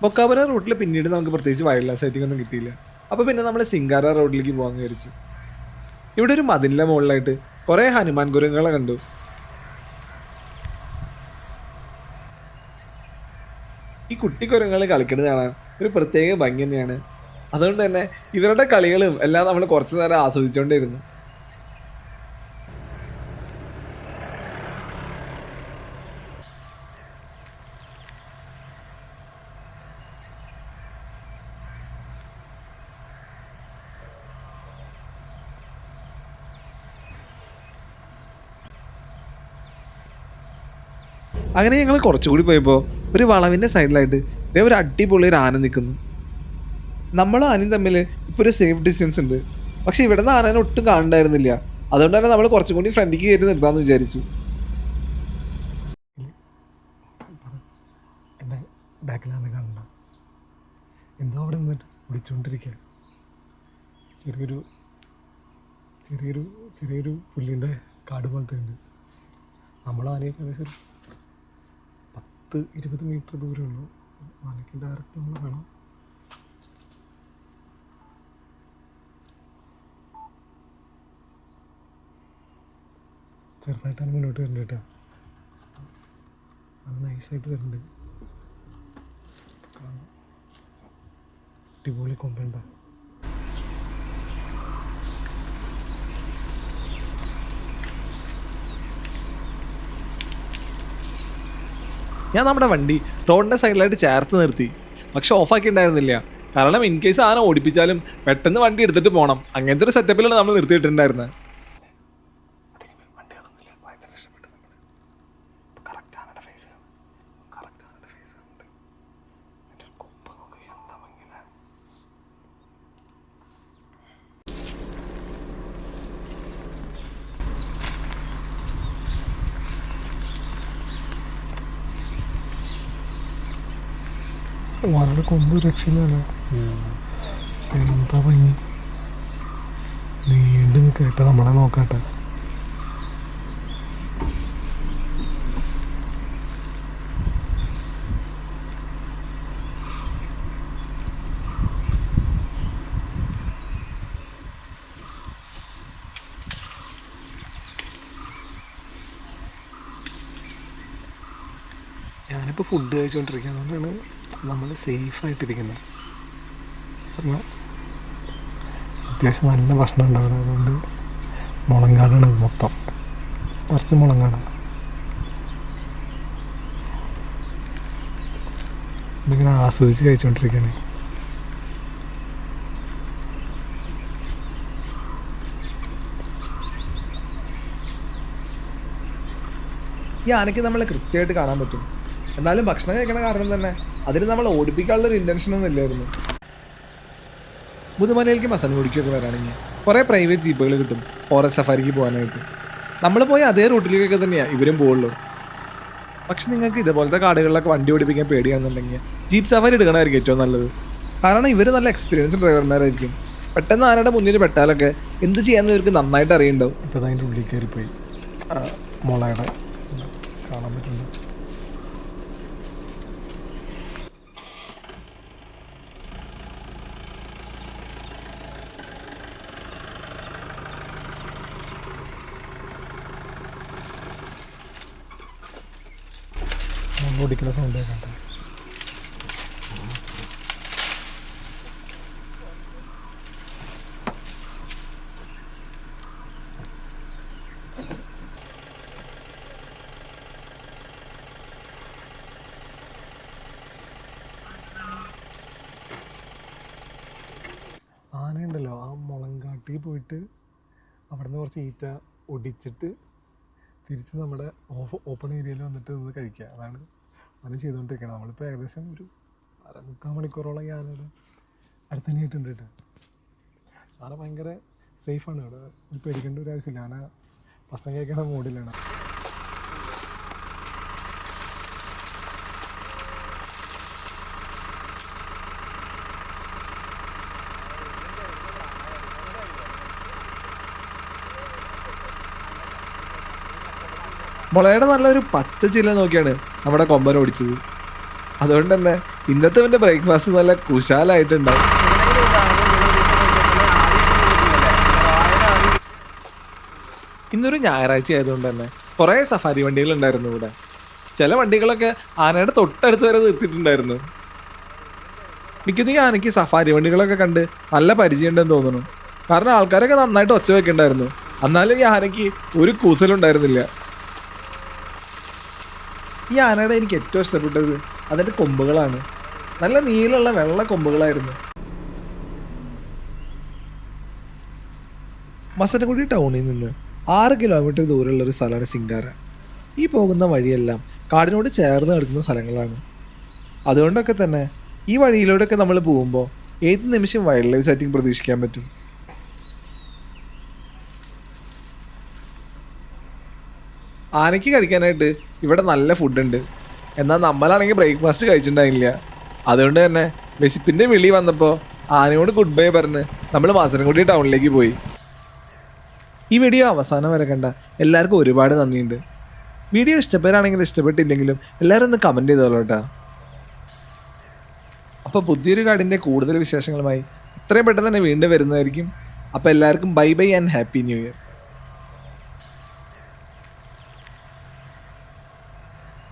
ബൊക്കാപുരം റൂട്ടിൽ പിന്നീട് നമുക്ക് പ്രത്യേകിച്ച് വൈൽഡ് ലൈഫ് സൈറ്റിംഗ് ഒന്നും കിട്ടിയില്ല. അപ്പോൾ പിന്നെ നമ്മൾ സിംഗാര റോഡിലേക്ക് പോകാൻ വിചാരിച്ചു. ഇവിടെ ഒരു മതിലിൻ്റെ മുകളിലായിട്ട് കുറേ ഹനുമാൻ കുരങ്ങുകളെ കണ്ടു. ഈ കുട്ടി കുരങ്ങുകൾ കളിക്കുന്നത് കാണാൻ ഒരു പ്രത്യേക ഭംഗി തന്നെയാണ്. അതുകൊണ്ട് തന്നെ ഇവരുടെ കളികളും എല്ലാം നമ്മൾ കുറച്ചു നേരം ആസ്വദിച്ചുകൊണ്ടിരുന്നു. അങ്ങനെ ഞങ്ങൾ കുറച്ചുകൂടി പോയപ്പോൾ ഒരു വളവിൻ്റെ സൈഡിലായിട്ട് ഇതേ ഒരു അടിപൊളി ഒരു ആന നിൽക്കുന്നു. നമ്മളും ആനയും തമ്മിൽ ഇപ്പോൾ ഒരു സേഫ് ഡിസ്റ്റൻസ് ഉണ്ട്. പക്ഷെ ഇവിടെ നിന്ന് ആനനെ ഒട്ടും കാണുന്നുണ്ടായിരുന്നില്ല. അതുകൊണ്ട് തന്നെ നമ്മൾ കുറച്ചും കൂടി ഫ്രണ്ടിലേക്ക് കയറി നിർത്താമെന്ന് വിചാരിച്ചു. എൻ്റെ ബാക്കിലാണ് കാണണ്ട, എന്തോ അവിടെ നിന്നിട്ട് വിളിച്ചുകൊണ്ടിരിക്കുക. ചെറിയൊരു പുല്ലിൻ്റെ കാട് പോലത്തെ ഉണ്ട്. നമ്മൾ ആനയ്ക്ക് ഏകദേശം ഒരു 10-20 മീറ്റർ ദൂരമേ ഉള്ളൂ. ആനയ്ക്ക് ഡയറക്റ്റ് നമ്മൾ കാണാം. ചെറുതായിട്ടാണ് മുന്നോട്ട് വരുന്നുണ്ട് കേട്ടോ. അത് നൈസായിട്ട് വരുന്നുണ്ട്. അടിപൊളി കൊമ്പുണ്ട. ഞാൻ നമ്മുടെ വണ്ടി റോഡിൻ്റെ സൈഡിലായിട്ട് ചേർത്ത് നിർത്തി. പക്ഷെ ഓഫാക്കി ഉണ്ടായിരുന്നില്ല. കാരണം ഇൻ കേസ് ആന ഓടിപ്പിച്ചാലും പെട്ടെന്ന് വണ്ടി എടുത്തിട്ട് പോകണം. അങ്ങനത്തെ ഒരു സെറ്റപ്പിലാണ് നമ്മൾ നിർത്തിയിട്ടുണ്ടായിരുന്നത്. വളരെ കൊമ്പ് രക്ഷയിലാണ്. എന്താ ഭംഗി, നീണ്ടു നിൽക്കുക. ഇപ്പം നമ്മളെ നോക്കാട്ടെ. ഞാനിപ്പോൾ ഫുഡ് കഴിച്ചുകൊണ്ടിരിക്കുക. അതുകൊണ്ടാണ് നമ്മൾ സേഫായിട്ടിരിക്കുന്നത്. കാരണം അത്യാവശ്യം നല്ല ഭക്ഷണം ഉണ്ടാവില്ല. അതുകൊണ്ട് മുളങ്കാടാണ് ഇത് മൊത്തം, കുറച്ച് മുളങ്കാടാണ്. ഇതിങ്ങനെ ആസ്വദിച്ച് കഴിച്ചുകൊണ്ടിരിക്കുകയാണ്. ഈ ആനയ്ക്ക് നമ്മളെ കൃത്യമായിട്ട് കാണാൻ പറ്റും. എന്നാലും ഭക്ഷണം കഴിക്കണ കാരണം തന്നെ അതിന് നമ്മൾ ഓടിപ്പിക്കാനുള്ളൊരു ഇൻറ്റൻഷനൊന്നും ഇല്ലായിരുന്നു. മുതുമലയിലേക്ക് മസനഗുഡിക്കൊക്കെ വരാണെങ്കിൽ കുറേ പ്രൈവറ്റ് ജീപ്പുകൾ കിട്ടും ഫോറസ്റ്റ് സഫാരിക്ക് പോകാനായിട്ട്. നമ്മൾ പോയി അതേ റൂട്ടിലേക്കൊക്കെ തന്നെയാണ് ഇവരും പോകുള്ളൂ. പക്ഷെ നിങ്ങൾക്ക് ഇതുപോലത്തെ കാടുകളിലൊക്കെ വണ്ടി ഓടിപ്പിക്കാൻ പേടിയാണെന്നുണ്ടെങ്കിൽ ജീപ്പ് സഫാരി എടുക്കണമായിരിക്കും ഏറ്റവും നല്ലത്. കാരണം ഇവർ നല്ല എക്സ്പീരിയൻസ് ഡ്രൈവർമാരായിരിക്കും. പെട്ടെന്ന് ആനയുടെ മുന്നിൽ പെട്ടാലൊക്കെ എന്ത് ചെയ്യാമെന്ന് ഇവർക്ക് നന്നായിട്ട് അറിയുണ്ടാവും. ഇപ്പോൾ അതിൻ്റെ ഉള്ളിൽ കയറിപ്പോയി മുളയുടെ കാണാൻ പറ്റുന്നുണ്ട്. ഓടിക്കുന്ന സൗണ്ട് കേൾക്കട്ടെ. ആനയുണ്ടല്ലോ, ആ മുളങ്കാട്ടിൽ പോയിട്ട് അവിടെ നിന്ന് കുറച്ച് ഈറ്റ ഒടിച്ചിട്ട് തിരിച്ച് നമ്മുടെ ഓപ്പൺ ഏരിയയിൽ വന്നിട്ട് നിന്ന് കഴിക്കുക. അതാണ് അങ്ങനെ ചെയ്തുകൊണ്ടിരിക്കണം. നമ്മളിപ്പോൾ ഏകദേശം ഒരു 3/4 മണിക്കൂറോളം ആനയുടെ അടുത്ത് തന്നെയായിട്ടുണ്ട് കേട്ടോ. ആന ഭയങ്കര സേഫാണ്. ഇവിടെ ഒരു പേടിക്കേണ്ട ഒരു ആവശ്യമില്ല. ആന ഭക്ഷണം കഴിക്കണ മൂഡിലാണ്. മുളയുടെ നല്ലൊരു പച്ച ചില നോക്കിയാണ് നമ്മുടെ കൊമ്പൻ ഓടിച്ചത്. അതുകൊണ്ട് തന്നെ ഇന്നത്തെ എൻ്റെ ബ്രേക്ക്ഫാസ്റ്റ് നല്ല കുശാലായിട്ടുണ്ടാവും. ഇന്നൊരു ഞായറാഴ്ച ആയതുകൊണ്ട് തന്നെ കുറേ സഫാരി വണ്ടികളുണ്ടായിരുന്നു ഇവിടെ. ചില വണ്ടികളൊക്കെ ആനയുടെ തൊട്ടടുത്ത് വരെ നിർത്തിയിട്ടുണ്ടായിരുന്നു. മിക്കതും ഈ ആനയ്ക്ക് സഫാരി വണ്ടികളൊക്കെ കണ്ട് നല്ല പരിചയമുണ്ടെന്ന് തോന്നുന്നു. കാരണം ആൾക്കാരൊക്കെ നന്നായിട്ട് ഒച്ച വെക്കുന്നുണ്ടായിരുന്നു. എന്നാലും ഈ ആനയ്ക്ക് ഒരു കൂസലുണ്ടായിരുന്നില്ല. ഈ ആനയുടെ എനിക്ക് ഏറ്റവും ഇഷ്ടപ്പെട്ടത് അതിൻ്റെ കൊമ്പുകളാണ്. നല്ല നീളമുള്ള വെള്ള കൊമ്പുകളായിരുന്നു. മസനഗുഡി ടൗണിൽ നിന്ന് 6 കിലോമീറ്റർ ദൂരമുള്ളൊരു സ്ഥലമാണ് സിംഗാര. ഈ പോകുന്ന വഴിയെല്ലാം കാടിനോട് ചേർന്ന് കിടക്കുന്ന സ്ഥലങ്ങളാണ്. അതുകൊണ്ടൊക്കെ തന്നെ ഈ വഴിയിലൂടെയൊക്കെ നമ്മൾ പോകുമ്പോൾ ഏത് നിമിഷം വൈൽഡ് ലൈഫ് സൈറ്റിംഗ് പ്രതീക്ഷിക്കാൻ പറ്റും. ആനയ്ക്ക് കഴിക്കാനായിട്ട് ഇവിടെ നല്ല ഫുഡുണ്ട്. എന്നാൽ നമ്മളാണെങ്കിൽ ബ്രേക്ക്ഫാസ്റ്റ് കഴിച്ചിട്ടുണ്ടായില്ല. അതുകൊണ്ട് തന്നെ വിശപ്പിൻ്റെ വിളി വന്നപ്പോൾ ആനയോട് ഗുഡ് ബൈ പറഞ്ഞ് നമ്മൾ മാസനംകുടി ടൗണിലേക്ക് പോയി. ഈ വീഡിയോ അവസാനം വരെ കണ്ട എല്ലാവർക്കും ഒരുപാട് നന്ദിയുണ്ട്. വീഡിയോ ഇഷ്ടപ്പെടുകയാണെങ്കിലും ഇഷ്ടപ്പെട്ടില്ലെങ്കിലും എല്ലാവരും ഒന്ന് കമൻറ്റ് ചെയ്തോളൂ കേട്ടോ. അപ്പോൾ പുതിയൊരു കാടിൻ്റെ കൂടുതൽ വിശേഷങ്ങളുമായി ഇത്രയും പെട്ടെന്ന് തന്നെ വീണ്ടും വരുന്നതായിരിക്കും. അപ്പോൾ എല്ലാവർക്കും bye bye and happy new year.